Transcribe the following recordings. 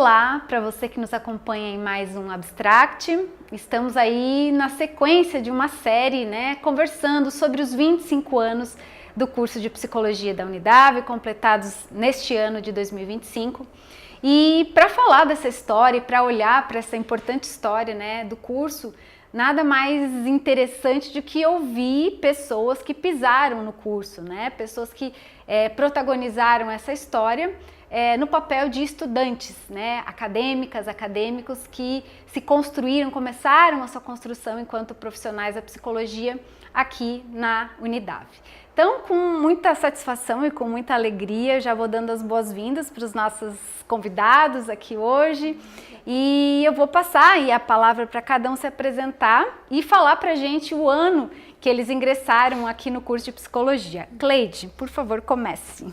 Olá para você que nos acompanha em mais um Abstract. Estamos aí na sequência de uma série, conversando sobre os 25 anos do curso de Psicologia da Unidave, completados neste ano de 2025. E para falar dessa história e para olhar para essa importante história, do curso, nada mais interessante do que ouvir pessoas que pisaram no curso, pessoas que protagonizaram essa história no papel de estudantes, acadêmicos que se construíram, começaram a sua construção enquanto profissionais da psicologia aqui na Unidave. Então, com muita satisfação e com muita alegria, já vou dando as boas-vindas para os nossos convidados aqui hoje e eu vou passar aí a palavra para cada um se apresentar e falar para a gente o ano que eles ingressaram aqui no curso de Psicologia. Cleide, por favor, comece.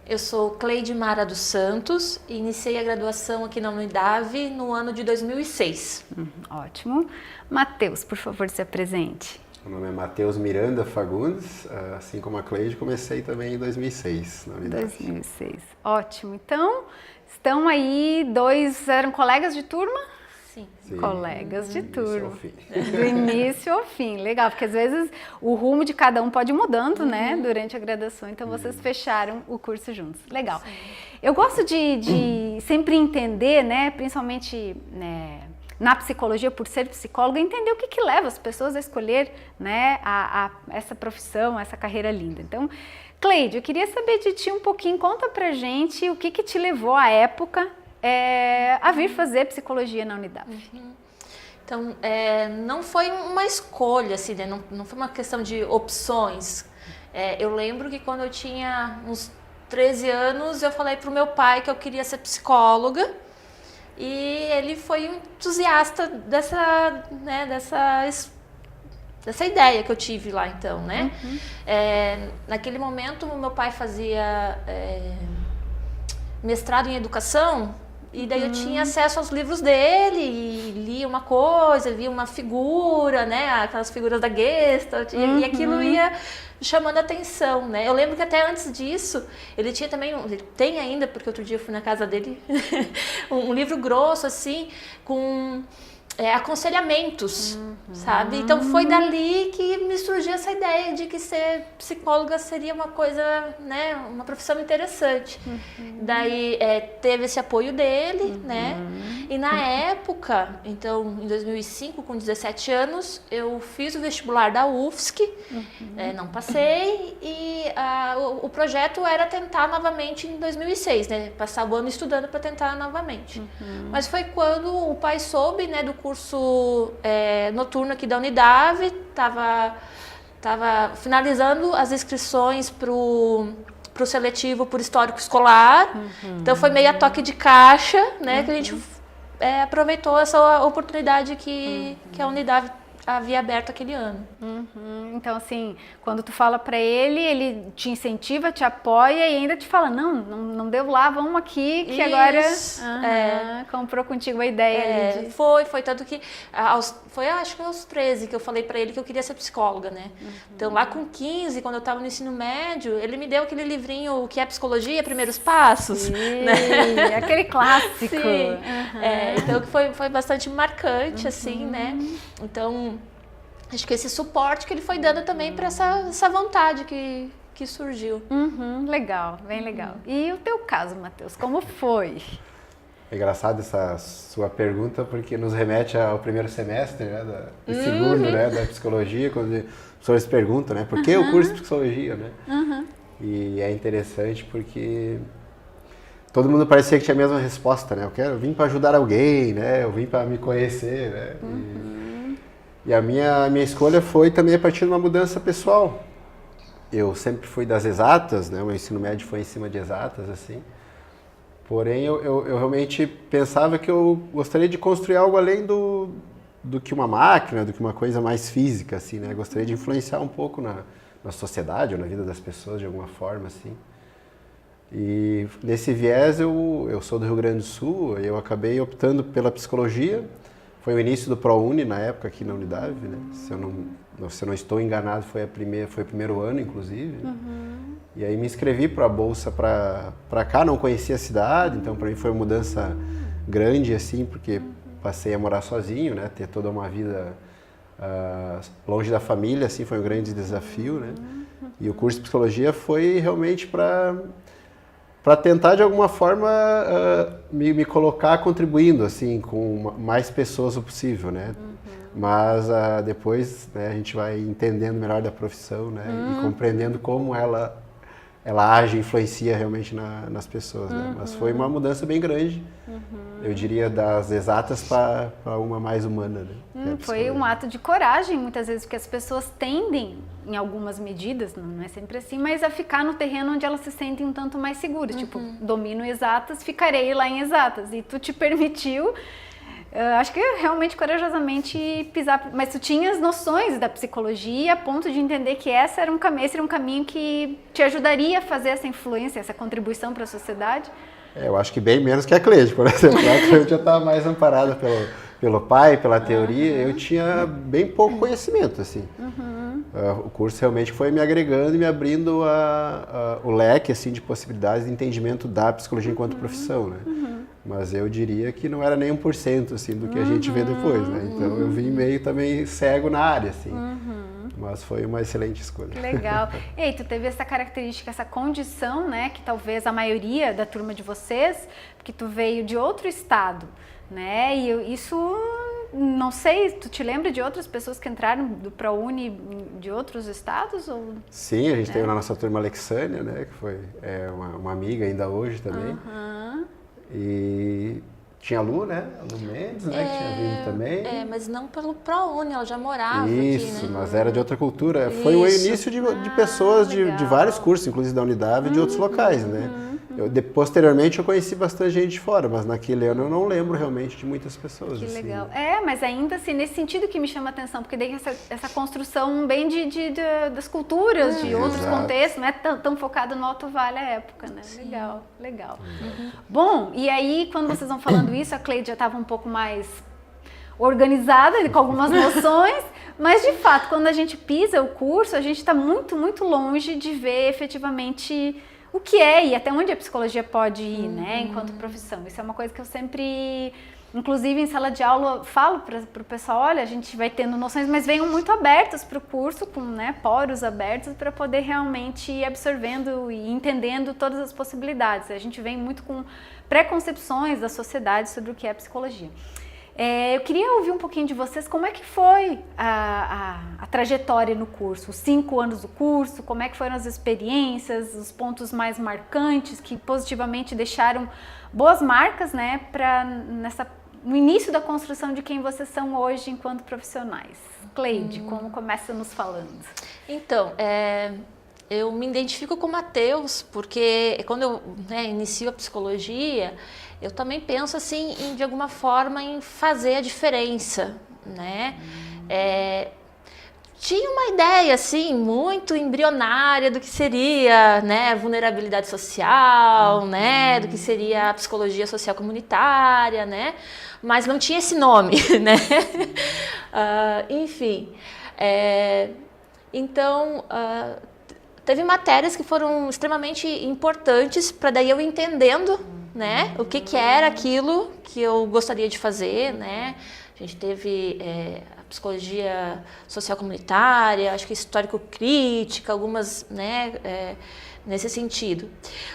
Eu sou Cleide Mara dos Santos e iniciei a graduação aqui na Unidave no ano de 2006. Ótimo. Matheus, por favor, se apresente. Meu nome é Matheus Miranda Fagundes, assim como a Cleide, comecei também em 2006 na Unidade. 2006, ótimo. Então, estão aí eram colegas de turma? Sim. Colegas de turma. Do início ao fim, legal, porque às vezes o rumo de cada um pode ir mudando, durante a graduação, então vocês fecharam o curso juntos. Legal. Sim. Eu gosto de sempre entender, principalmente, na psicologia, por ser psicóloga, entender o que leva as pessoas a escolher essa profissão, essa carreira linda. Então, Cleide, eu queria saber de ti um pouquinho, conta pra gente o que te levou à época a vir fazer psicologia na Unidave. Então, não foi uma escolha, assim, não foi uma questão de opções. Eu lembro que quando eu tinha uns 13 anos, eu falei pro meu pai que eu queria ser psicóloga. E ele foi um entusiasta dessa ideia que eu tive lá, então, naquele momento, o meu pai fazia mestrado em educação, e daí eu tinha acesso aos livros dele, e lia uma coisa, via uma figura, aquelas figuras da Gestalt, e aquilo ia chamando a atenção, Eu lembro que até antes disso, ele tinha também, ele tem ainda, porque outro dia eu fui na casa dele, um livro grosso, assim, com aconselhamentos, sabe? Então foi dali que me surgiu essa ideia de que ser psicóloga seria uma coisa, uma profissão interessante. Daí teve esse apoio dele, E na época, então em 2005, com 17 anos, eu fiz o vestibular da UFSC, não passei, e o projeto era tentar novamente em 2006, passar o ano estudando para tentar novamente. Mas foi quando o pai soube, do curso noturno aqui da Unidave, estava finalizando as inscrições para o seletivo por histórico escolar, então foi meio a toque de caixa, que a gente aproveitou essa oportunidade que a Unidave havia aberto aquele ano. Então, assim, quando tu fala para ele te incentiva, te apoia e ainda te fala, não deu lá, vamos aqui, que agora comprou contigo a ideia. Foi tanto que, acho que aos 13 que eu falei para ele que eu queria ser psicóloga, Então, lá com 15, quando eu estava no ensino médio, ele me deu aquele livrinho, O que é Psicologia? Primeiros Passos. Sim, aquele clássico. Sim. Então, foi bastante marcante, assim, Então, acho que esse suporte que ele foi dando também para essa vontade que surgiu. Legal, bem legal. E o teu caso, Matheus, como foi? É engraçado essa sua pergunta, porque nos remete ao primeiro semestre, e segundo, da psicologia, quando as pessoas perguntam, por que o curso de psicologia, E é interessante porque todo mundo parecia que tinha a mesma resposta, eu vim para ajudar alguém, eu vim para me conhecer, E a minha escolha foi também a partir de uma mudança pessoal. Eu sempre fui das exatas, o meu ensino médio foi em cima de exatas, assim. Porém, eu realmente pensava que eu gostaria de construir algo além do que uma máquina, do que uma coisa mais física, assim, Eu gostaria de influenciar um pouco na sociedade ou na vida das pessoas de alguma forma, assim. E nesse viés, eu sou do Rio Grande do Sul, eu acabei optando pela psicologia. Foi o início do ProUni na época aqui na Unidave, Se eu não estou enganado, foi o primeiro ano, inclusive. E aí me inscrevi para a bolsa para cá, não conhecia a cidade, então para mim foi uma mudança grande, assim, porque passei a morar sozinho, né? Ter toda uma vida longe da família, assim, foi um grande desafio, né? E o curso de psicologia foi realmente para tentar, de alguma forma, me colocar contribuindo, assim, com mais pessoas o possível, né? Mas depois, né, a gente vai entendendo melhor da profissão, né? E compreendendo como ela age, influencia realmente nas pessoas, né? Mas foi uma mudança bem grande, eu diria, das exatas para uma mais humana, né? Foi um ato de coragem, muitas vezes, porque as pessoas tendem, em algumas medidas, não é sempre assim, mas a ficar no terreno onde elas se sentem um tanto mais seguras. Tipo, domino exatas, ficarei lá em exatas. E tu te permitiu, acho que realmente corajosamente pisar, mas tu tinhas noções da psicologia a ponto de entender que esse era um caminho que te ajudaria a fazer essa influência, essa contribuição para a sociedade? Eu acho que bem menos que a Cleide, por exemplo. A Cleide já estava mais amparada pelo pai, pela teoria. Eu tinha bem pouco conhecimento, assim. O curso realmente foi me agregando e me abrindo o leque, assim, de possibilidades de entendimento da psicologia enquanto profissão, né? Mas eu diria que não era nem 1%, assim, do que a gente vê depois, né? Então eu vim meio também cego na área, assim. Mas foi uma excelente escolha. Legal. E aí, tu teve essa característica, essa condição, né? Que talvez a maioria da turma de vocês, porque tu veio de outro estado, né? E isso, não sei, tu te lembra de outras pessoas que entraram do ProUni de outros estados? Ou... Sim, a gente teve na nossa turma a Alexânia, né? Que foi uma amiga ainda hoje também. E tinha a Lu, né? A Lu Mendes, né? Que tinha vindo também. Mas não pelo ProUni, ela já morava Isso, aqui, né? mas era de outra cultura. Foi o início de pessoas de vários cursos, inclusive da Unidade e de outros locais, né? Posteriormente eu conheci bastante gente de fora, mas naquele ano eu não lembro realmente de muitas pessoas. Que assim. legal. Mas ainda assim, nesse sentido que me chama a atenção, porque daí essa construção bem das culturas, de outros contextos, não é tão focado no Alto Vale à época, né? Sim. Legal. Bom, e aí quando vocês vão falando isso, a Cleide já estava um pouco mais organizada, com algumas noções, mas de fato, quando a gente pisa o curso, a gente está muito, muito longe de ver efetivamente o que é e até onde a psicologia pode ir, né, enquanto profissão. Isso é uma coisa que eu sempre, inclusive em sala de aula, falo para o pessoal, olha, a gente vai tendo noções, mas venham muito abertos para o curso, com, né, poros abertos, para poder realmente ir absorvendo e entendendo todas as possibilidades. A gente vem muito com preconcepções da sociedade sobre o que é psicologia. Eu queria ouvir um pouquinho de vocês, como é que foi a trajetória no curso, os 5 anos do curso, como é que foram as experiências, os pontos mais marcantes que positivamente deixaram boas marcas, né, no início da construção de quem vocês são hoje enquanto profissionais. Cleide, como começa nos falando? Então, eu me identifico com Matheus, porque quando eu inicio a psicologia, eu também penso assim, de alguma forma, em fazer a diferença, né? Tinha uma ideia assim, muito embrionária do que seria, né, vulnerabilidade social, né, do que seria a psicologia social comunitária, né? Mas não tinha esse nome, né? Enfim, então... teve matérias que foram extremamente importantes para daí eu entendendo, né, o que era aquilo que eu gostaria de fazer, né? A gente teve a psicologia social comunitária, acho que histórico-crítica, algumas, né, nesse sentido.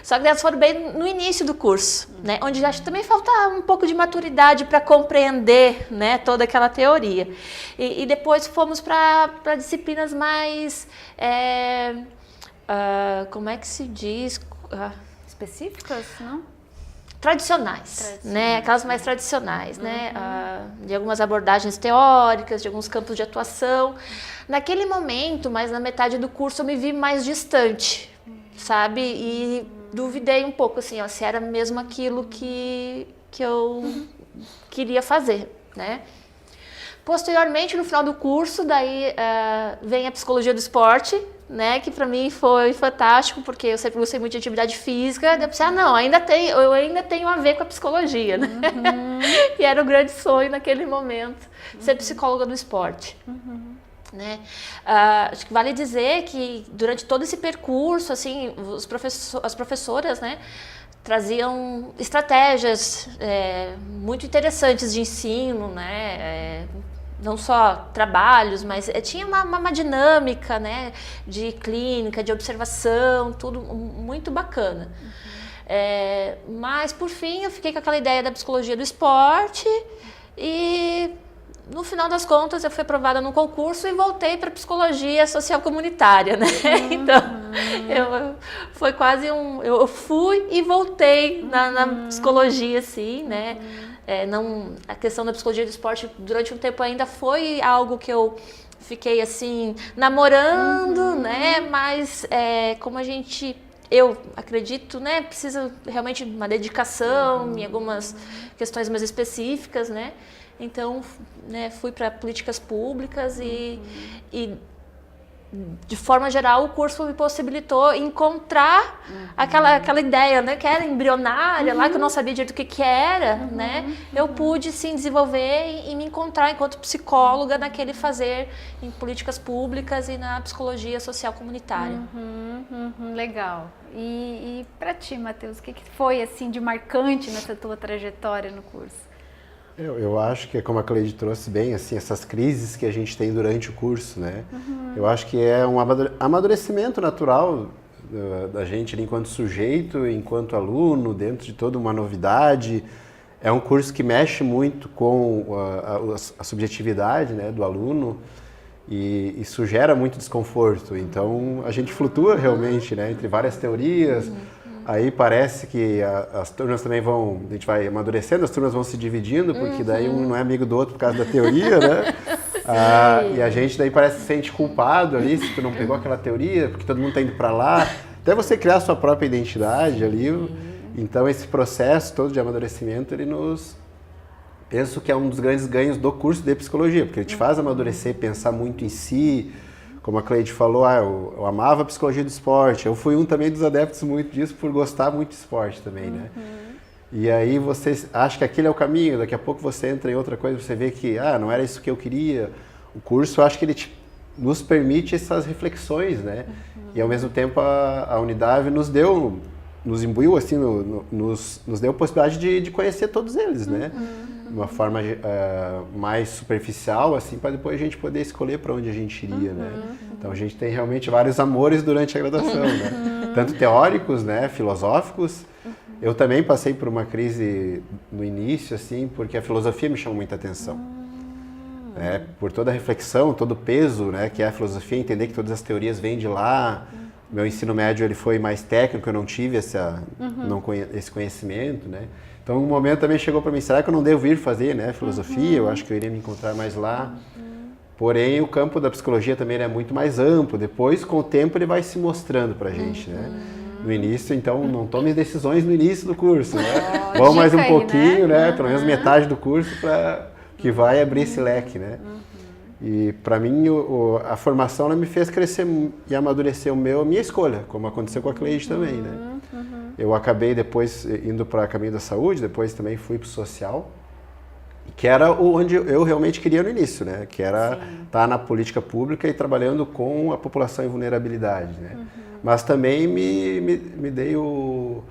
Só que elas foram bem no início do curso, né, onde acho que também falta um pouco de maturidade para compreender, né, toda aquela teoria. E depois fomos para disciplinas mais... como é que se diz? Específicas, não? Tradicionais, né? Aquelas mais tradicionais, né? De algumas abordagens teóricas, de alguns campos de atuação. Naquele momento, mas na metade do curso, eu me vi mais distante, sabe? E duvidei um pouco, assim, se era mesmo aquilo que eu queria fazer, né? Posteriormente, no final do curso, daí vem a psicologia do esporte, né, que para mim foi fantástico, porque eu sempre gostei muito de atividade física. Daí eu pensei, eu ainda tenho a ver com a psicologia, né? E era um grande sonho naquele momento, ser psicóloga do esporte. Né? Acho que vale dizer que durante todo esse percurso, assim, as professoras, né, traziam estratégias muito interessantes de ensino, né? Não só trabalhos, mas tinha uma dinâmica, né, de clínica, de observação, tudo muito bacana. Mas, por fim, eu fiquei com aquela ideia da psicologia do esporte e, no final das contas, eu fui aprovada no concurso e voltei para psicologia social comunitária, né? Então, foi quase eu fui e voltei na psicologia, assim, né? A questão da psicologia do esporte, durante um tempo ainda foi algo que eu fiquei, assim, namorando, né? Mas, como eu acredito, né, precisa realmente de uma dedicação em algumas questões mais específicas, né? Então, né, fui para políticas públicas e, de forma geral, o curso me possibilitou encontrar aquela ideia, né, que era embrionária, lá que eu não sabia direito o que era, né? Eu pude, sim, desenvolver e me encontrar enquanto psicóloga naquele fazer em políticas públicas e na psicologia social comunitária. Legal. E para ti, Matheus, o que foi assim de marcante nessa tua trajetória no curso? Eu acho que, como a Cleide trouxe bem, assim, essas crises que a gente tem durante o curso, né? Eu acho que é um amadurecimento natural da gente enquanto sujeito, enquanto aluno, dentro de toda uma novidade. É um curso que mexe muito com a subjetividade, né, do aluno e isso gera muito desconforto. Então, a gente flutua realmente, né, entre várias teorias. Aí parece que as turmas também a gente vai amadurecendo, as turmas vão se dividindo, porque daí um não é amigo do outro por causa da teoria, né? E a gente daí parece que se sente culpado ali, se tu não pegou aquela teoria, porque todo mundo está indo para lá. Até você criar a sua própria identidade ali. Então esse processo todo de amadurecimento, penso que é um dos grandes ganhos do curso de psicologia, porque ele te faz amadurecer, pensar muito em si. Como a Cleide falou, eu amava a psicologia do esporte. Eu fui um também dos adeptos muito disso, por gostar muito de esporte também, né? E aí você acha que aquele é o caminho, daqui a pouco você entra em outra coisa, você vê que, não era isso que eu queria. O curso, eu acho que ele nos permite essas reflexões, né? E ao mesmo tempo a Unidav nos imbuiu, assim, nos deu a possibilidade de conhecer todos eles, né? De uma forma mais superficial, assim, para depois a gente poder escolher para onde a gente iria, né? Então a gente tem realmente vários amores durante a graduação, né? Tanto teóricos, né, filosóficos. Eu também passei por uma crise no início, assim, porque a filosofia me chamou muita atenção. Por toda a reflexão, todo o peso, né, que é a filosofia, entender que todas as teorias vêm de lá. Meu ensino médio ele foi mais técnico, eu não tive esse conhecimento, né? Então, um momento também chegou para mim, será que eu não devo ir fazer, né, filosofia? Eu acho que eu iria me encontrar mais lá. Porém, o campo da psicologia também é muito mais amplo. Depois, com o tempo, ele vai se mostrando para a gente, né? No início, então, não tome decisões no início do curso, né? Vamos mais um pouquinho, né? Pelo menos metade do curso, que vai abrir esse leque, né? E para mim, a formação ela me fez crescer e amadurecer a minha escolha, como aconteceu com a Cleide também, né? Eu acabei depois indo para o caminho da saúde, depois também fui para o social, que era onde eu realmente queria no início, né? Que era estar na política pública e trabalhando com a população em vulnerabilidade, né? Mas também me dei o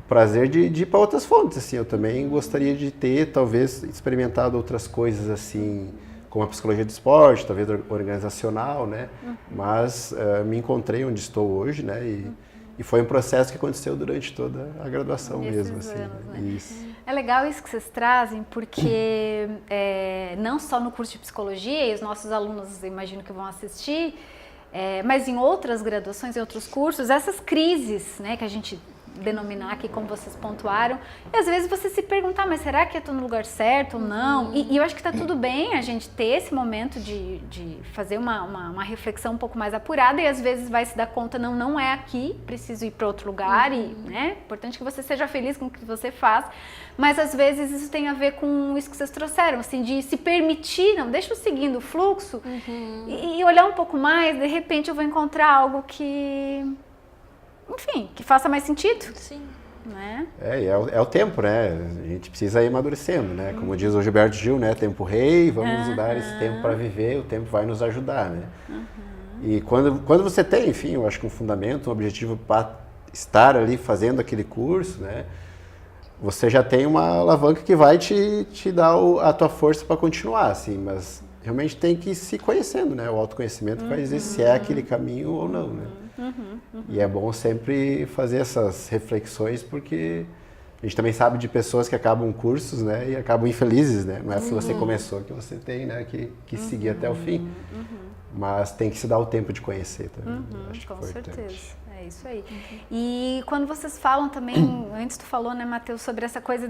prazer de ir para outras fontes, assim. Eu também gostaria de ter, talvez, experimentado outras coisas, assim, como a psicologia do esporte, talvez organizacional, né? Mas me encontrei onde estou hoje, né? E foi um processo que aconteceu durante toda a graduação mesmo, assim. Anos, né? Isso. É legal isso que vocês trazem, porque não só no curso de psicologia, e os nossos alunos imagino que vão assistir, mas em outras graduações, em outros cursos, essas crises, né, que a gente denominar aqui, como vocês pontuaram, e às vezes você se perguntar, mas será que eu estou no lugar certo ou não? E eu acho que está tudo bem a gente ter esse momento de fazer uma reflexão um pouco mais apurada e às vezes vai se dar conta, não é aqui, preciso ir para outro lugar e, né, importante que você seja feliz com o que você faz, mas às vezes isso tem a ver com isso que vocês trouxeram, assim, de se permitir, não, deixa eu seguindo o fluxo e olhar um pouco mais, de repente eu vou encontrar algo que, enfim, que faça mais sentido. Sim. Né? É o tempo, né? A gente precisa ir amadurecendo, né? Como diz o Gilberto Gil, né? Tempo rei, vamos usar esse tempo para viver, o tempo vai nos ajudar, né? E quando você tem, enfim, eu acho que um fundamento, um objetivo estar ali fazendo aquele curso, né, você já tem uma alavanca que vai te dar a tua força para continuar, assim, mas realmente tem que ir se conhecendo, né? O autoconhecimento vai dizer se é aquele caminho ou não, né? E é bom sempre fazer essas reflexões, porque a gente também sabe de pessoas que acabam cursos, né, e acabam infelizes, né? Não é se você começou que você tem, né, que seguir até o fim. Mas tem que se dar o tempo de conhecer também. Acho com que é importante. certeza. É isso aí. E quando vocês falam também, antes tu falou, né, Matheus, sobre essa coisa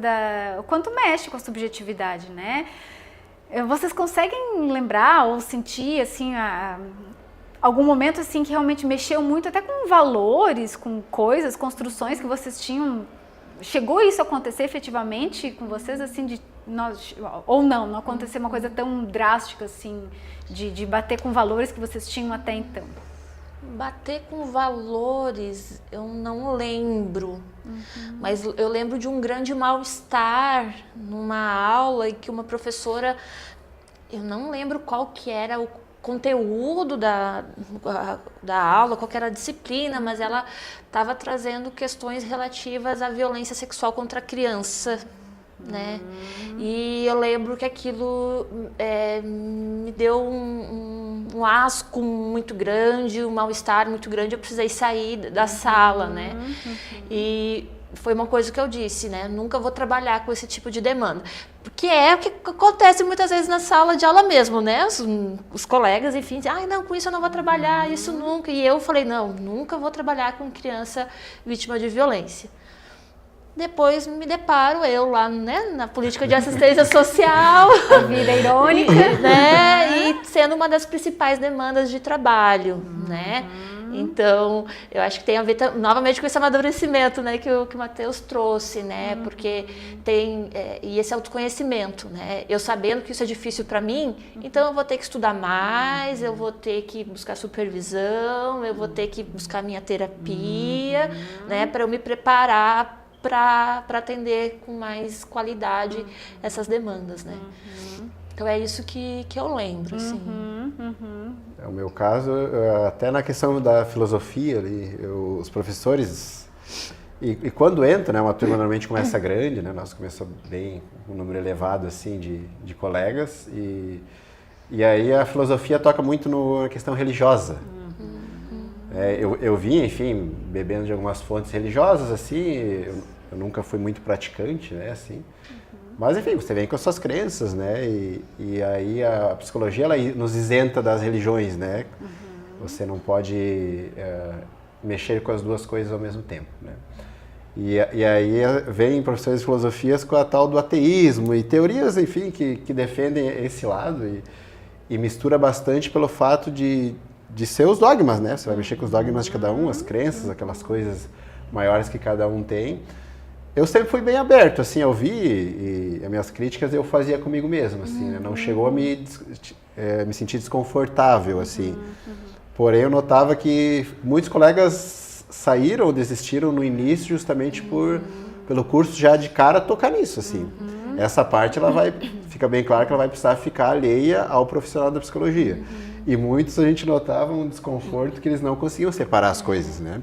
o quanto mexe com a subjetividade, né? Vocês conseguem lembrar ou sentir, assim, algum momento, assim, que realmente mexeu muito, até com valores, com coisas, construções que vocês tinham? Chegou isso a acontecer efetivamente com vocês, assim, ou não aconteceu uma coisa tão drástica, assim, de bater com valores que vocês tinham até então? Bater com valores, eu não lembro, mas eu lembro de um grande mal-estar numa aula em que uma professora, eu não lembro qual que era o conteúdo da aula, qual que era a disciplina, mas ela estava trazendo questões relativas à violência sexual contra a criança, né? E eu lembro que aquilo me deu um asco muito grande, um mal-estar muito grande, eu precisei sair da sala, né? E foi uma coisa que eu disse, né? Nunca vou trabalhar com esse tipo de demanda. Porque é o que acontece muitas vezes na sala de aula mesmo, né? Os colegas, enfim, dizem, ai, não, com isso eu não vou trabalhar, isso nunca. E eu falei, não, nunca vou trabalhar com criança vítima de violência. Depois me deparo eu lá, né, na política de assistência social. A vida irônica. Né, e sendo uma das principais demandas de trabalho, né? Então, eu acho que tem a ver novamente com esse amadurecimento, né, que o Matheus trouxe, né? Porque tem e esse autoconhecimento, né? Eu sabendo que isso é difícil para mim, então eu vou ter que estudar mais, eu vou ter que buscar supervisão, eu vou ter que buscar minha terapia, né, para eu me preparar para atender com mais qualidade essas demandas, né? Então é isso que eu lembro, assim. É o meu caso, até na questão da filosofia ali, os professores, e quando entra, né, uma turma normalmente começa grande, né, nós começamos bem, um número elevado assim de colegas, e aí a filosofia toca muito na questão religiosa. Eu vim, enfim, bebendo de algumas fontes religiosas, assim, eu nunca fui muito praticante, né, assim. Mas, enfim, você vem com as suas crenças, né, e aí a psicologia, ela nos isenta das religiões, né. Você não pode mexer com as duas coisas ao mesmo tempo, né. E aí vem professores de filosofias com a tal do ateísmo e teorias, enfim, que defendem esse lado e mistura bastante pelo fato de ser os dogmas, né? Você vai mexer com os dogmas de cada um, as crenças, aquelas coisas maiores que cada um tem. Eu sempre fui bem aberto, assim, a ouvir e as minhas críticas eu fazia comigo mesmo, assim, né? Não chegou a me sentir desconfortável, assim. Porém, eu notava que muitos colegas saíram ou desistiram no início justamente pelo curso já de cara tocar nisso, assim. Essa parte, fica bem claro que ela vai precisar ficar alheia ao profissional da psicologia. E muitos a gente notava um desconforto que eles não conseguiam separar as coisas, né?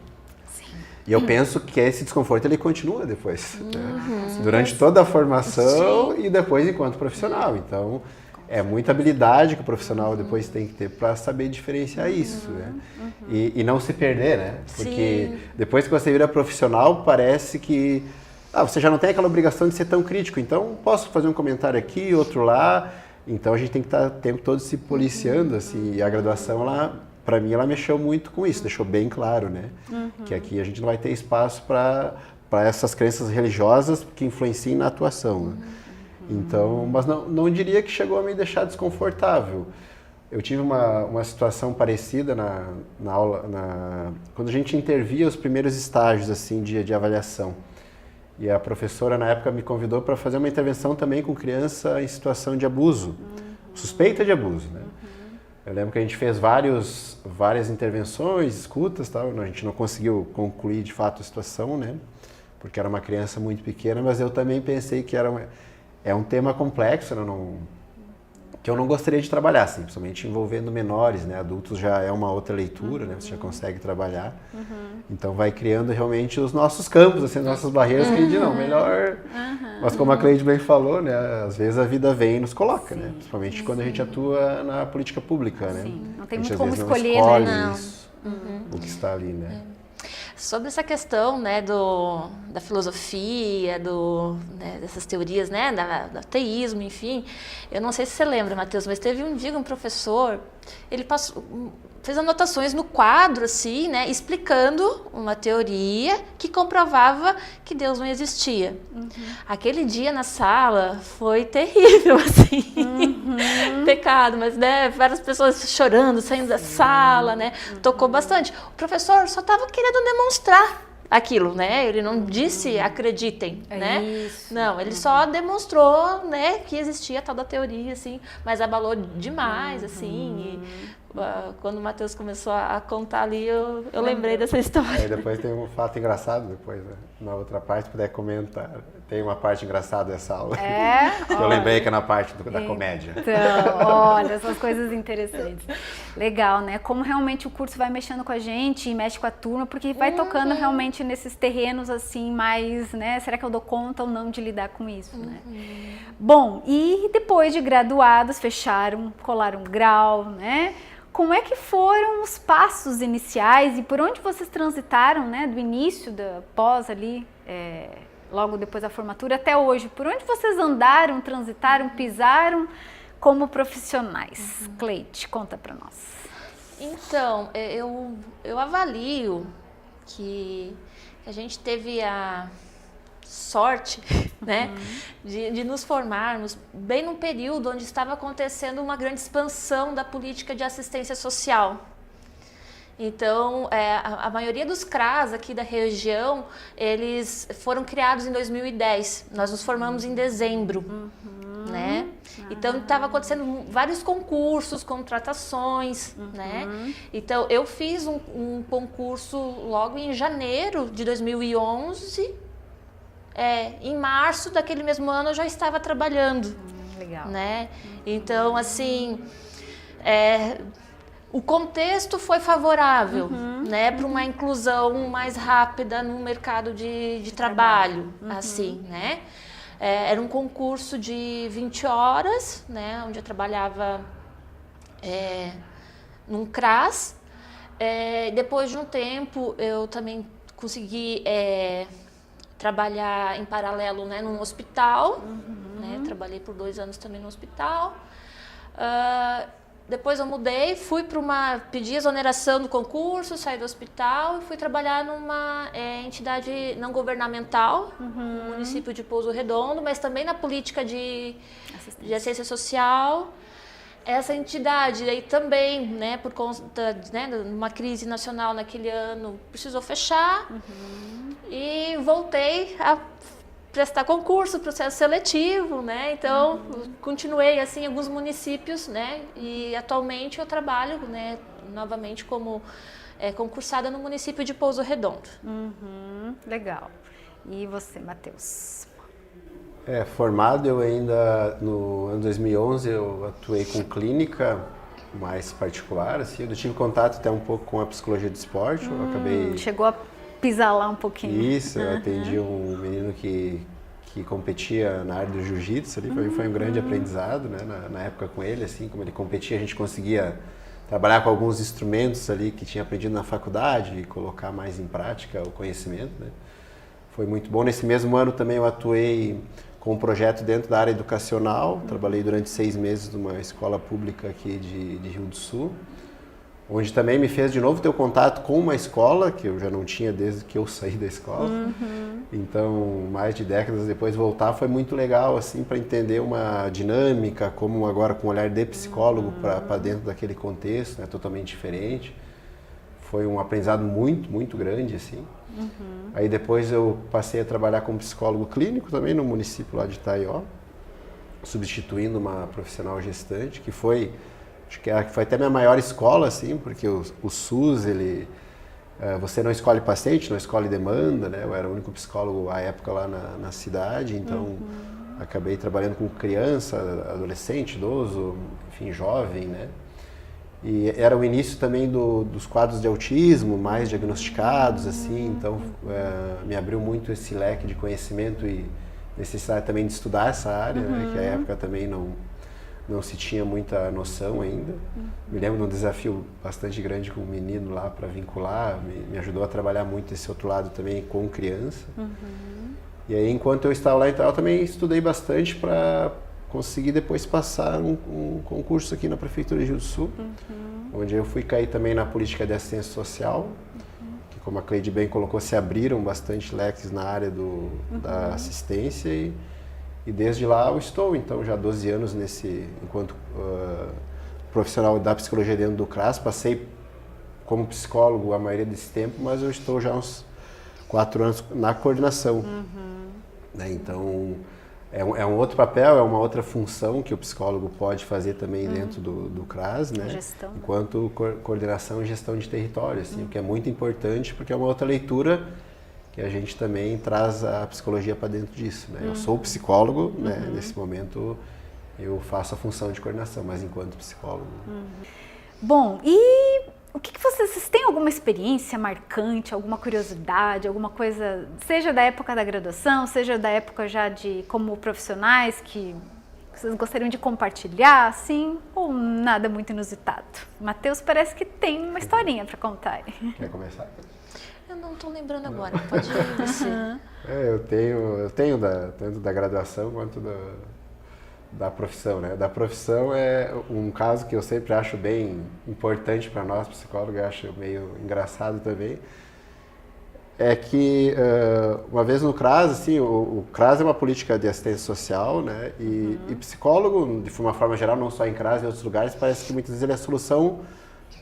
E eu penso que esse desconforto ele continua depois, né? Durante toda a formação e depois enquanto profissional. Então, é muita habilidade que o profissional depois tem que ter para saber diferenciar isso, né? E não se perder, né? Porque depois que você vira profissional, parece que você já não tem aquela obrigação de ser tão crítico. Então, posso fazer um comentário aqui, outro lá. Então, a gente tem que estar o tempo todo se policiando, assim. E a graduação, para mim, ela mexeu muito com isso. Deixou bem claro, né? Que aqui a gente não vai ter espaço para essas crenças religiosas que influenciem na atuação, né? Então, mas não diria que chegou a me deixar desconfortável. Eu tive uma situação parecida na aula, quando a gente intervia os primeiros estágios assim, de avaliação. E a professora, na época, me convidou para fazer uma intervenção também com criança em situação de abuso, suspeita de abuso, né? Eu lembro que a gente fez várias intervenções, escutas, tal. A gente não conseguiu concluir de fato a situação, né? Porque era uma criança muito pequena, mas eu também pensei que é um tema complexo, né? que eu não gostaria de trabalhar, assim, principalmente envolvendo menores, né? Adultos já é uma outra leitura, né? Você já consegue trabalhar. Então vai criando realmente os nossos campos, assim, as nossas barreiras que a gente não, melhor. Mas como a Cleide bem falou, né? Às vezes a vida vem e nos coloca, né? Principalmente quando a gente atua na política pública, né? Sim, não tem a gente, muito como às vezes, escolher, não escolhe né? isso, o que está ali, né? Sobre essa questão, né, da filosofia, né, dessas teorias, né, do ateísmo, enfim, eu não sei se você lembra, Matheus, mas teve um dia um professor, ele fez anotações no quadro, assim, né, explicando uma teoria que comprovava que Deus não existia. Aquele dia na sala foi terrível, assim, pecado, mas, né, várias pessoas chorando, saindo da sala, né, tocou bastante. O professor só estava querendo demonstrar aquilo, né? Ele não disse acreditem, né? Isso. Não, ele só demonstrou, né, que existia tal da teoria, assim, mas abalou demais, assim. E, quando o Matheus começou a contar ali, eu lembrei dessa história. Aí depois tem um fato engraçado, depois, né? Na outra parte, se puder comentar. Tem uma parte engraçada dessa aula. Que eu lembrei que é na parte da comédia. Então, olha, essas coisas interessantes. Legal, né? Como realmente o curso vai mexendo com a gente e mexe com a turma, porque vai tocando realmente nesses terrenos assim, mais, né? Será que eu dou conta ou não de lidar com isso, né? Bom, e depois de graduados, colaram grau, né? Como é que foram os passos iniciais e por onde vocês transitaram, né? Do início da pós ali, logo depois da formatura até hoje, por onde vocês andaram, transitaram, pisaram como profissionais? Cleide, conta pra nós. Então, eu avalio que a gente teve a sorte, né, de nos formarmos bem num período onde estava acontecendo uma grande expansão da política de assistência social. Então, a maioria dos CRAs aqui da região, eles foram criados em 2010. Nós nos formamos em dezembro, né? Então, estava acontecendo vários concursos, contratações, né? Então, eu fiz um concurso logo em janeiro de 2011. Em março daquele mesmo ano, eu já estava trabalhando. Legal. Né? Então, assim... o contexto foi favorável, né, para uma inclusão mais rápida no mercado de trabalho, assim, né? Era um concurso de 20 horas, né, onde eu trabalhava num CRAS. Depois de um tempo, eu também consegui trabalhar em paralelo, né, num hospital, né? Trabalhei por 2 anos também no hospital. Depois eu mudei, pedi exoneração do concurso, saí do hospital e fui trabalhar numa entidade não governamental, no município de Pouso Redondo, mas também na política de assistência social. Essa entidade aí também, né, por conta de uma crise nacional naquele ano, precisou fechar e voltei a prestar concurso, processo seletivo, né? Então, continuei assim em alguns municípios, né? E atualmente eu trabalho, né, novamente como concursada no município de Pouso Redondo. Legal. E você, Matheus? Formado, eu ainda no ano 2011 eu atuei com clínica mais particular, assim, eu tive contato até um pouco com a psicologia do esporte, eu acabei... Chegou a pisar lá um pouquinho. Isso, eu atendi um menino que competia na área do jiu-jitsu ali, para mim foi um grande aprendizado, né, na época com ele, assim, como ele competia, a gente conseguia trabalhar com alguns instrumentos ali que tinha aprendido na faculdade e colocar mais em prática o conhecimento, né. Foi muito bom. Nesse mesmo ano também eu atuei com um projeto dentro da área educacional, trabalhei durante 6 meses numa escola pública aqui de Rio do Sul, onde também me fez de novo ter o contato com uma escola, que eu já não tinha desde que eu saí da escola. Então, mais de décadas depois voltar foi muito legal, assim, para entender uma dinâmica, como agora com o olhar de psicólogo para dentro daquele contexto, né, totalmente diferente. Foi um aprendizado muito, muito grande, assim. Aí depois eu passei a trabalhar como psicólogo clínico também no município lá de Itaió, substituindo uma profissional gestante, que foi... Acho que foi até minha maior escola, assim, porque o SUS, você não escolhe paciente, não escolhe demanda, né? Eu era o único psicólogo à época lá na cidade, então Acabei trabalhando com criança, adolescente, idoso, enfim, jovem, né? E era o início também dos quadros de autismo, mais diagnosticados, assim, então me abriu muito esse leque de conhecimento e necessidade também de estudar essa área, né? Que à época também não se tinha muita noção ainda. Me lembro de um desafio bastante grande com um menino lá para vincular, me ajudou a trabalhar muito esse outro lado também com criança. E aí, enquanto eu estava lá em Itaú, também estudei bastante para conseguir depois passar um concurso aqui na Prefeitura de Rio do Sul, onde eu fui cair também na política de assistência social, que, como a Cleide bem colocou, se abriram bastante leques na área da assistência e desde lá eu estou, então, já há 12 anos enquanto profissional da psicologia dentro do CRAS. Passei como psicólogo a maioria desse tempo, mas eu estou já há uns 4 anos na coordenação. Né? Então, é um outro papel, é uma outra função que o psicólogo pode fazer também dentro do CRAS, né? Gestão. Enquanto coordenação e gestão de território, assim, o que é muito importante, porque é uma outra leitura que a gente também traz a psicologia para dentro disso, né? Eu sou psicólogo, né? Nesse momento eu faço a função de coordenação, mas enquanto psicólogo. Bom, e o que vocês têm alguma experiência marcante, alguma curiosidade, alguma coisa, seja da época da graduação, seja da época já como profissionais que vocês gostariam de compartilhar, assim, ou nada muito inusitado? Matheus parece que tem uma historinha para contar aí. Quer começar? Eu não estou lembrando agora, pode ir você. Eu tenho tanto da graduação quanto da profissão, né? Da profissão é um caso que eu sempre acho bem importante para nós, psicólogos, eu acho meio engraçado também. É que uma vez no CRAS, assim, o CRAS é uma política de assistência social, né? E psicólogo, de uma forma geral, não só em CRAS, em outros lugares, parece que muitas vezes ele é a solução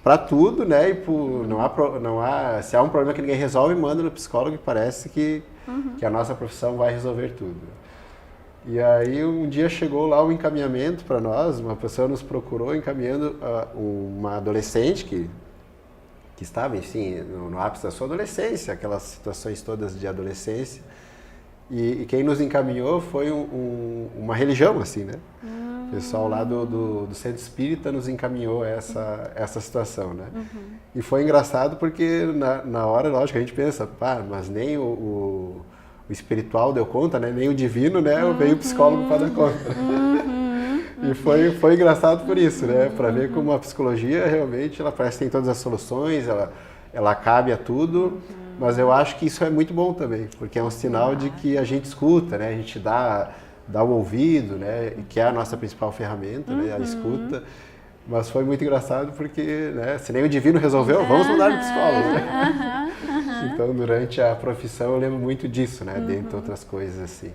para tudo, né? E se há um problema que ninguém resolve, manda no psicólogo e parece que a nossa profissão vai resolver tudo. E aí um dia chegou lá um encaminhamento para nós, uma pessoa nos procurou encaminhando uma adolescente que estava, enfim, no ápice da sua adolescência, aquelas situações todas de adolescência. E quem nos encaminhou foi uma religião, assim, né? O pessoal lá do Centro Espírita nos encaminhou essa situação, né? E foi engraçado porque na hora, lógico, a gente pensa, mas nem o espiritual deu conta, né? Nem o divino, né? Veio o psicólogo para dar conta. E foi engraçado por isso, né? Para ver como a psicologia realmente, ela parece que tem todas as soluções, ela cabe a tudo, mas eu acho que isso é muito bom também, porque é um sinal de que a gente escuta, né? A gente dá o ouvido, né? Que é a nossa principal ferramenta, né? A escuta. Mas foi muito engraçado porque, né? Se nem o divino resolveu, vamos mudar de psicólogo, né? Então, durante a profissão, eu lembro muito disso, né? Dentre outras coisas, assim.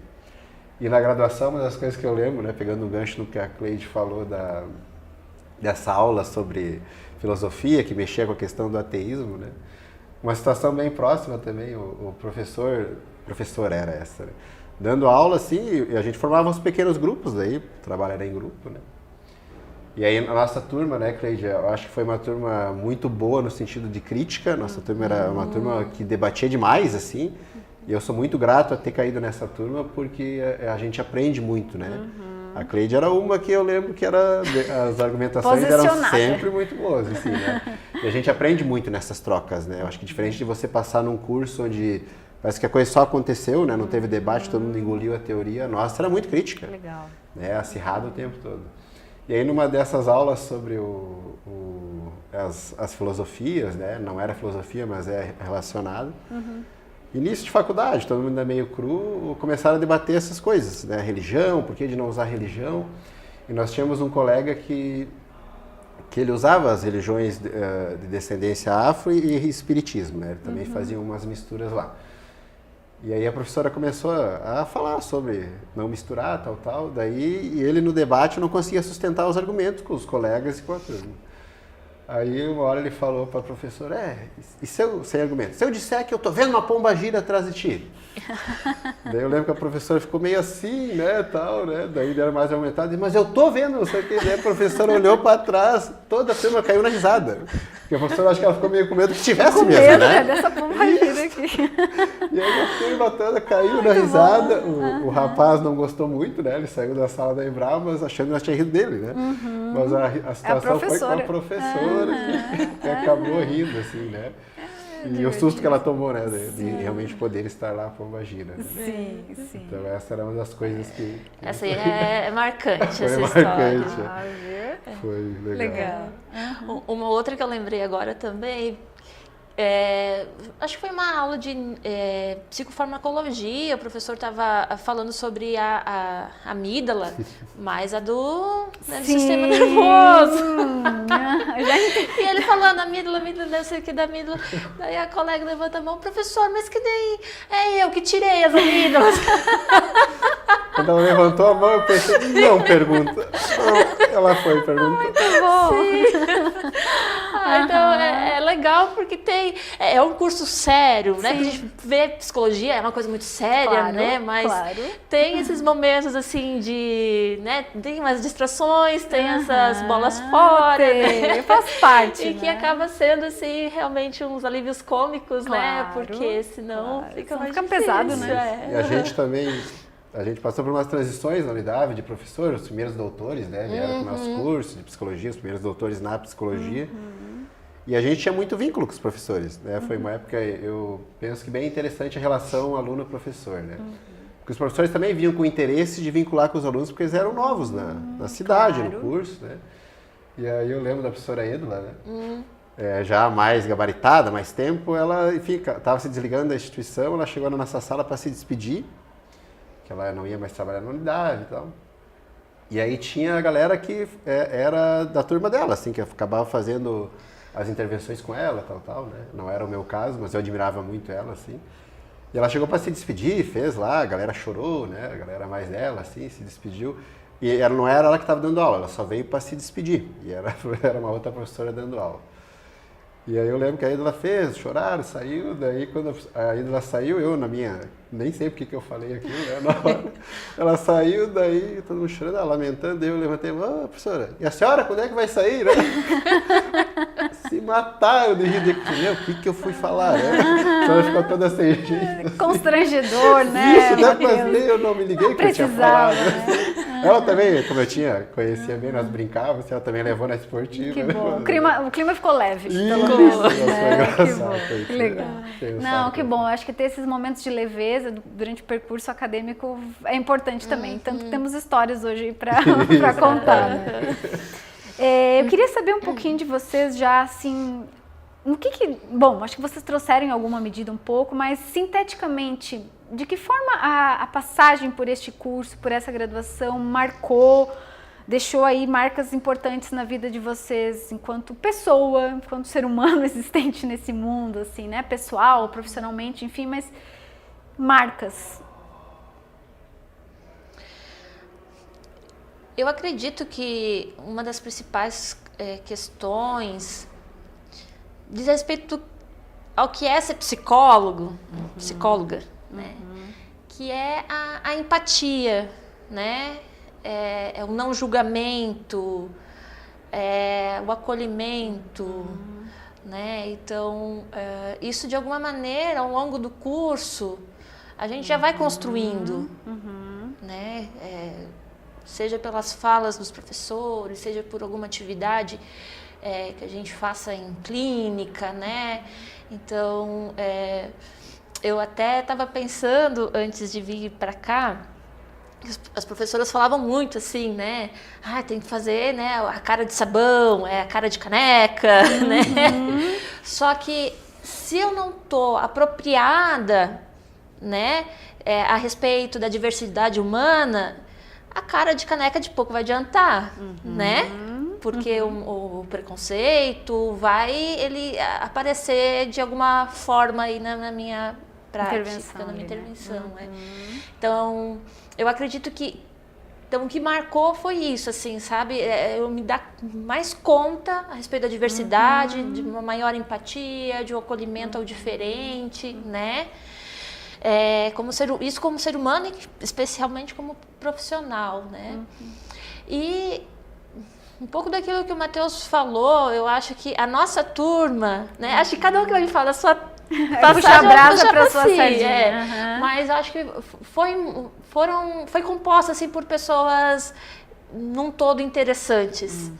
E na graduação, uma das coisas que eu lembro, né? Pegando um gancho no que a Cleide falou dessa aula sobre filosofia, que mexia com a questão do ateísmo, né? Uma situação bem próxima também, o professor era essa, né? Dando aula, assim, e a gente formava uns pequenos grupos, daí o trabalho era em grupo, né? E aí a nossa turma, né, Cleide, eu acho que foi uma turma muito boa no sentido de crítica, nossa turma era uma turma que debatia demais, assim, e eu sou muito grato a ter caído nessa turma porque a gente aprende muito, né? A Cleide era uma que eu lembro que as argumentações eram sempre muito boas, assim, né? E a gente aprende muito nessas trocas, né? Eu acho que diferente de você passar num curso onde parece que a coisa só aconteceu, né? Não teve debate, todo mundo engoliu a teoria, a nossa era muito crítica. Legal. Né? Acirrada o tempo todo. E aí, numa dessas aulas sobre as filosofias, né? Não era filosofia, mas é relacionado. Início de faculdade, todo mundo ainda meio cru, começaram a debater essas coisas, né? Religião, por que de não usar religião? E nós tínhamos um colega que ele usava as religiões de descendência afro e espiritismo, né? Ele também fazia umas misturas lá. E aí a professora começou a falar sobre não misturar, tal, daí e ele no debate não conseguia sustentar os argumentos com os colegas e com a turma. Aí uma hora ele falou para a professora, e sem argumento, se eu disser que eu tô vendo uma pomba gira atrás de ti? Daí eu lembro que a professora ficou meio assim, né, tal, né, daí deram mais argumentado, mas eu tô vendo, não sei o que, daí a professora olhou para trás, toda a turma caiu na risada, porque a professora acho que ela ficou meio com medo que tivesse com mesmo, medo, né? Dessa pomba gira. E aí a turma toda caiu na risada. O rapaz não gostou muito, né? Ele saiu da sala da Embrapa, mas achando que nós tinha rido dele, né? Mas a situação foi com a professora que acabou rindo, assim, né? E o susto que ela tomou, né? De realmente poder estar lá para uma gira. Né? Sim, sim. Então essa era uma das coisas que... Essa aí é marcante, foi essa marcante. história. Foi legal. Uma outra que eu lembrei agora também, acho que foi uma aula de psicofarmacologia, o professor estava falando sobre a amígdala, mas a do sistema nervoso. E ele falando, amígdala, não sei o que da amígdala. Daí a colega levanta a mão, professor, mas que daí é eu que tirei as amígdalas. Quando ela levantou a mão, eu pensei, não pergunta. Não, ela foi perguntar. Muito bom. Então é legal porque é um curso sério, né? Que a gente vê psicologia, é uma coisa muito séria, Claro, né? Mas tem esses momentos assim de, né? Tem umas distrações, tem essas bolas fora, né? Faz parte, E que acaba sendo assim realmente uns alívios cômicos, né? Porque senão fica mais difícil, pesado, né? E a gente também... A gente passou por umas transições na Unidade de professor, os primeiros doutores, né, vieram para o nosso curso de psicologia, os primeiros doutores na psicologia. E a gente tinha muito vínculo com os professores, né? Foi uma época, eu penso que bem interessante a relação aluno-professor, né? Porque os professores também vinham com interesse de vincular com os alunos, porque eles eram novos na cidade, no curso, né? E aí eu lembro da professora Edula, né? Já mais gabaritada, mais tempo, ela, enfim, estava se desligando da instituição, ela chegou na nossa sala para se despedir, que ela não ia mais trabalhar na unidade e tal. E aí tinha a galera que era da turma dela, assim, que acabava fazendo as intervenções com ela, tal, né? Não era o meu caso, mas eu admirava muito ela, assim. E ela chegou para se despedir, fez lá, a galera chorou, né? A galera mais dela, assim, se despediu. E não era ela que estava dando aula, ela só veio para se despedir. E era uma outra professora dando aula. E aí eu lembro que a Ídola fez, choraram, saiu, daí quando a Ídola saiu, eu na minha, nem sei porque que eu falei aquilo, né, na hora, ela saiu, daí todo mundo chorando, lamentando, daí eu levantei, professora, e a senhora, quando é que vai sair, né? Se mataram de rir, o que eu fui falar, né? A senhora ficou toda sem jeito. Assim. Constrangedor, né? Isso, mas nem eu não me liguei que eu tinha falado. Né? Ela também, como eu conhecia bem, nós brincávamos, ela também levou na esportiva. Que bom, o clima ficou leve. Isso, foi engraçado. Que legal. Não, que bom, eu acho que ter esses momentos de leveza durante o percurso acadêmico é importante também, tanto que temos histórias hoje para contar. Né? Eu queria saber um pouquinho de vocês já, assim, bom, acho que vocês trouxeram em alguma medida um pouco, mas sinteticamente, de que forma a passagem por este curso, por essa graduação, deixou aí marcas importantes na vida de vocês enquanto pessoa, enquanto ser humano existente nesse mundo, assim, né? Pessoal, profissionalmente, enfim, mas marcas. Eu acredito que uma das principais questões diz respeito ao que é ser psicóloga, né? Que é a empatia, né? É o não julgamento, o acolhimento, né? Então, isso de alguma maneira, ao longo do curso, a gente já vai construindo, né? Seja pelas falas dos professores, seja por alguma atividade que a gente faça em clínica, né? Então, eu até estava pensando, antes de vir para cá, as professoras falavam muito assim, né? Tem que fazer, né, a cara de sabão, a cara de caneca, né? Só que se eu não estou apropriada, né, a respeito da diversidade humana, a cara de caneca de pouco vai adiantar, né? Porque o preconceito vai aparecer de alguma forma aí na minha prática, na minha intervenção. Né? Então, eu acredito que o que marcou foi isso, assim, sabe? Eu me dar mais conta a respeito da diversidade, de uma maior empatia, de um acolhimento ao diferente, né? Como ser humano e especialmente como profissional, né? E um pouco daquilo que o Matheus falou, eu acho que a nossa turma, né? Acho que cada um que vai me falar da sua Puxa a brasa para sua sardinha. Uhum. Mas acho que foi composta assim por pessoas num todo interessantes.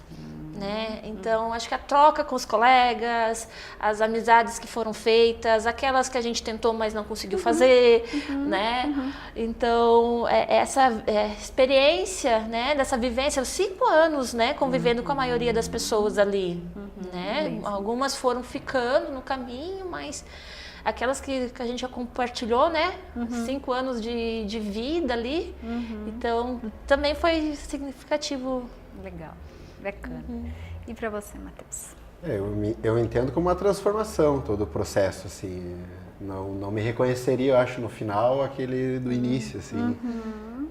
Né? Então, acho que a troca com os colegas, as amizades que foram feitas, aquelas que a gente tentou, mas não conseguiu fazer, né? Então, essa experiência, né, dessa vivência, os 5 anos, né, convivendo com a maioria das pessoas ali, né? Algumas foram ficando no caminho, mas aquelas que a gente já compartilhou, né? 5 anos de vida ali. Então, também foi significativo. Legal. Bacana. E para você, Matheus? Eu entendo como uma transformação todo o processo, assim. Não me reconheceria, eu acho, no final, aquele do início, assim.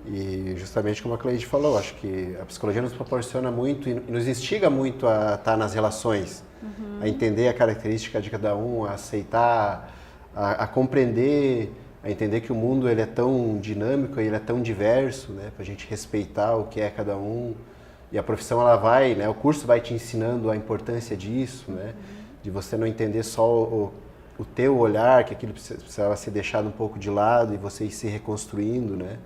E justamente como a Cleide falou, acho que a psicologia nos proporciona muito e nos instiga muito a estar nas relações, a entender a característica de cada um, a aceitar, a compreender, a entender que o mundo ele é tão dinâmico e ele é tão diverso, né, para a gente respeitar o que é cada um. E a profissão, ela vai, né, o curso vai te ensinando a importância disso, né, de você não entender só o teu olhar, que aquilo precisava ser deixado um pouco de lado e você ir se reconstruindo, né,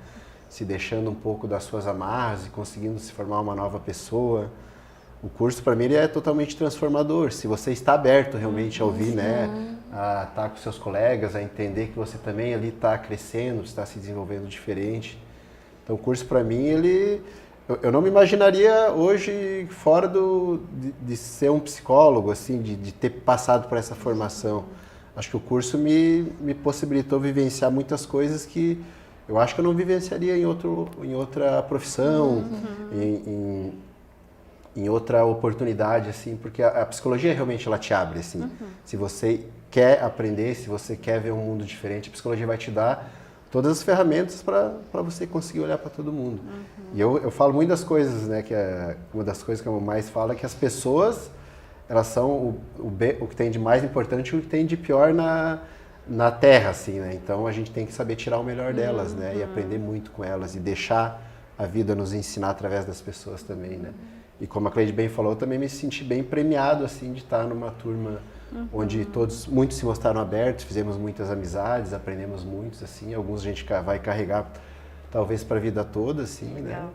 se deixando um pouco das suas amarras e conseguindo se formar uma nova pessoa. O curso, para mim, ele é totalmente transformador. Se você está aberto realmente a ouvir, né, a estar com seus colegas, a entender que você também ali está crescendo, está se desenvolvendo diferente. Então, o curso, para mim, eu não me imaginaria hoje fora de ser um psicólogo, assim, de ter passado por essa formação. Acho que o curso me possibilitou vivenciar muitas coisas que eu acho que eu não vivenciaria em outra profissão, em outra oportunidade, assim, porque a psicologia realmente ela te abre, assim. Se você quer aprender, se você quer ver um mundo diferente, a psicologia vai te dar todas as ferramentas para você conseguir olhar para todo mundo. E eu falo muitas coisas, né, uma das coisas que eu mais falo é que as pessoas, elas são o que tem de mais importante e o que tem de pior na Terra, assim, né? Então a gente tem que saber tirar o melhor delas, né, e aprender muito com elas e deixar a vida nos ensinar através das pessoas também, né? E como a Cleide bem falou, eu também me senti bem premiado, assim, de estar numa turma onde muitos se mostraram abertos, fizemos muitas amizades, aprendemos muitos, assim, alguns a gente vai carregar talvez para a vida toda, assim, legal, né?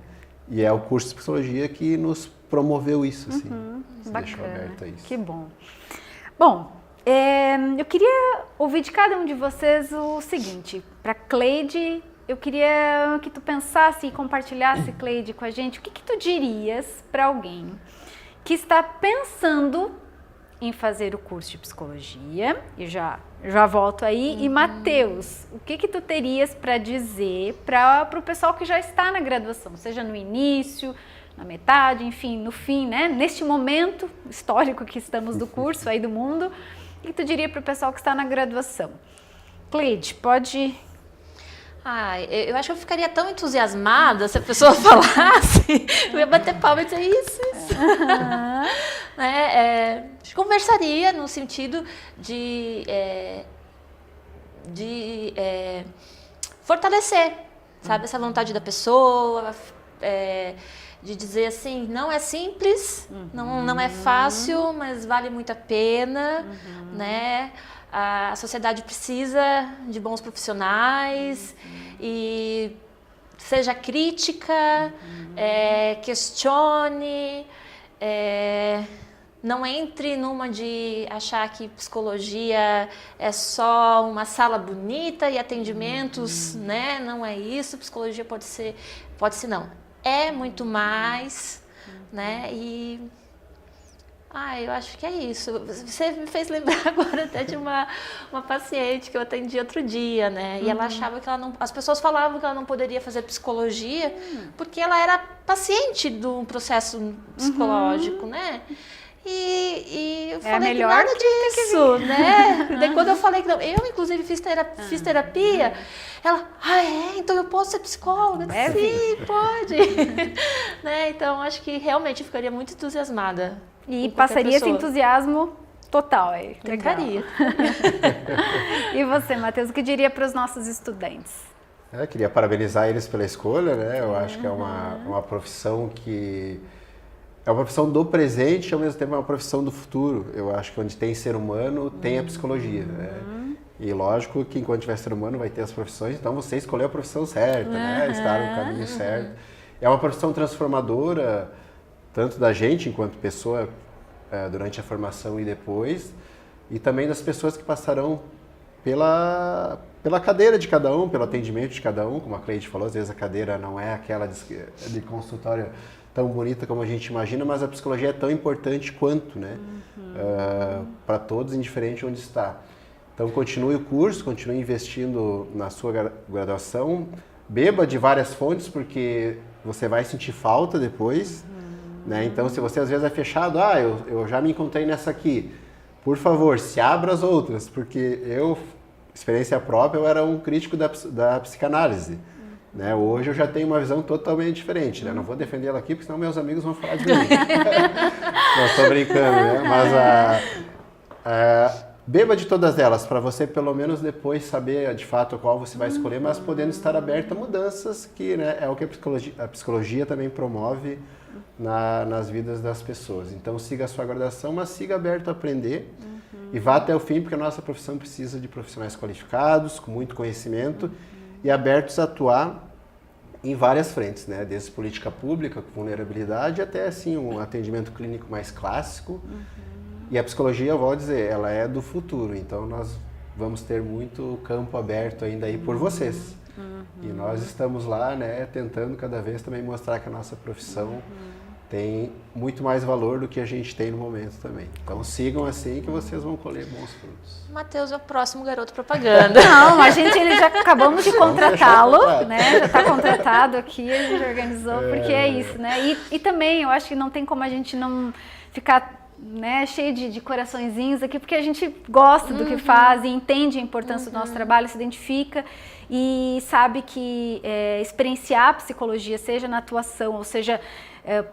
E é o curso de psicologia que nos promoveu isso, assim, se deixou bacana, aberto a isso. Que bom. Bom, eu queria ouvir de cada um de vocês o seguinte, para Cleide, eu queria que tu pensasse e compartilhasse, Cleide, com a gente, o que tu dirias para alguém que está pensando em fazer o curso de psicologia, e já volto aí, e Matheus, o que tu terias para dizer para o pessoal que já está na graduação, seja no início, na metade, enfim, no fim, né? Neste momento histórico que estamos do curso aí do mundo, o que tu diria para o pessoal que está na graduação? Cleide, pode... eu acho que eu ficaria tão entusiasmada se a pessoa falasse, eu ia bater palma e dizer isso. Conversaria no sentido de fortalecer, sabe, essa vontade da pessoa, de dizer assim, não é simples, não é fácil, mas vale muito a pena, né? A sociedade precisa de bons profissionais e seja crítica, questione, não entre numa de achar que psicologia é só uma sala bonita e atendimentos, né? Não é isso, psicologia pode ser não, é muito mais, né? E eu acho que é isso. Você me fez lembrar agora até de uma paciente que eu atendi outro dia, né? E ela achava que as pessoas falavam que ela não poderia fazer psicologia porque ela era paciente de um processo psicológico, né? E eu falei que nada disso, né? Daí quando eu falei que não, eu inclusive fiz terapia, ela, então eu posso ser psicóloga? Sim, pode. Né? Então acho que realmente eu ficaria muito entusiasmada. E passaria esse entusiasmo total aí. Ficaria. E você, Matheus, o que diria para os nossos estudantes? Queria parabenizar eles pela escolha, né? Eu acho que é uma profissão que É uma profissão do presente e ao mesmo tempo é uma profissão do futuro. Eu acho que onde tem ser humano, tem a psicologia. Né? E lógico que enquanto tiver ser humano vai ter as profissões, então você escolheu a profissão certa, né? Estar no caminho certo. É uma profissão transformadora, tanto da gente enquanto pessoa durante a formação e depois, e também das pessoas que passarão pela cadeira de cada um, pelo atendimento de cada um. Como a Cleide falou, às vezes a cadeira não é aquela de consultório tão bonita como a gente imagina, mas a psicologia é tão importante quanto, né? Para todos, indiferente onde está. Então continue o curso, continue investindo na sua graduação, beba de várias fontes, porque você vai sentir falta depois, né? Então se você às vezes é fechado, eu já me encontrei nessa aqui, por favor, se abra as outras, porque eu, experiência própria, eu era um crítico da psicanálise. Né? Hoje eu já tenho uma visão totalmente diferente, né? Não vou defender ela aqui, porque senão meus amigos vão falar de mim. Não, estou brincando, né? Mas beba de todas elas, para você pelo menos depois saber de fato qual você vai escolher, mas podendo estar aberto a mudanças, que, né, é o que a psicologia também promove nas vidas das pessoas. Então siga a sua graduação, mas siga aberto a aprender e vá até o fim, porque a nossa profissão precisa de profissionais qualificados, com muito conhecimento, e abertos a atuar em várias frentes, né? Desde política pública, com vulnerabilidade, até assim, um atendimento clínico mais clássico. E a psicologia, eu vou dizer, ela é do futuro, então nós vamos ter muito campo aberto ainda aí por vocês. E nós estamos lá, né, tentando cada vez também mostrar que a nossa profissão tem muito mais valor do que a gente tem no momento também. Então sigam assim que vocês vão colher bons frutos. Matheus é o próximo garoto propaganda. Não, ele já acabamos de contratá-lo, né? Já está contratado aqui, a gente organizou, porque é isso, né? E também eu acho que não tem como a gente não ficar, né, cheio de coraçõezinhos aqui, porque a gente gosta do que faz e entende a importância do nosso trabalho, se identifica e sabe que experienciar a psicologia, seja na atuação, ou seja,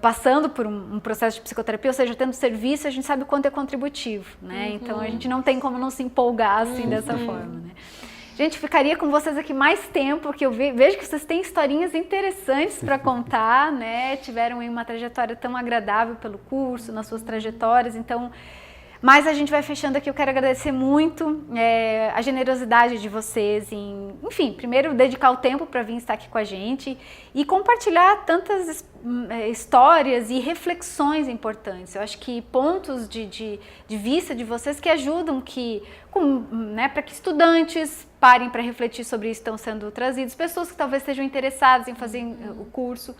passando por um processo de psicoterapia, ou seja, tendo serviço, a gente sabe o quanto é contributivo, né? Então a gente não tem como não se empolgar assim dessa forma, né? Gente, ficaria com vocês aqui mais tempo, porque eu vejo que vocês têm historinhas interessantes para contar, né? Tiveram aí uma trajetória tão agradável pelo curso, nas suas trajetórias, então... Mas a gente vai fechando aqui, eu quero agradecer muito a generosidade de vocês em, enfim, primeiro dedicar o tempo para vir estar aqui com a gente e compartilhar tantas histórias e reflexões importantes. Eu acho que pontos de vista de vocês que ajudam né, para que estudantes parem para refletir sobre isso que estão sendo trazidos, pessoas que talvez estejam interessadas em fazer o curso,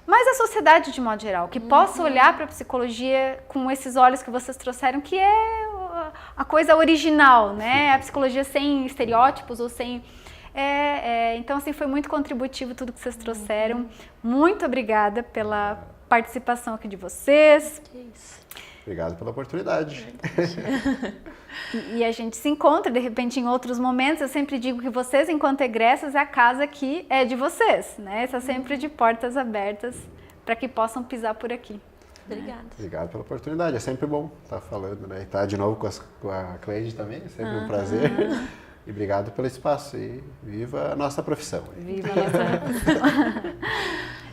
mas a sociedade de modo geral, que possa olhar para a psicologia com esses olhos que vocês trouxeram, que é a coisa original, né? A psicologia sem estereótipos ou sem... Então, assim, foi muito contributivo tudo que vocês trouxeram. Muito obrigada pela participação aqui de vocês. Obrigado pela oportunidade. E a gente se encontra, de repente, em outros momentos. Eu sempre digo que vocês, enquanto egressas, a casa aqui é de vocês, né? Está sempre de portas abertas para que possam pisar por aqui. Obrigada. Obrigado pela oportunidade. É sempre bom estar falando, né? E estar de novo com a Cleide também, é sempre um prazer. E obrigado pelo espaço. E viva a nossa profissão. Viva a nossa profissão.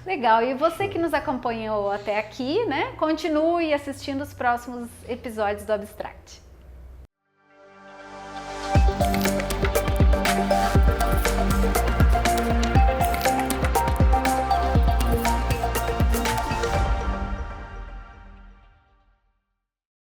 Legal, e você que nos acompanhou até aqui, né? Continue assistindo os próximos episódios do Abstract.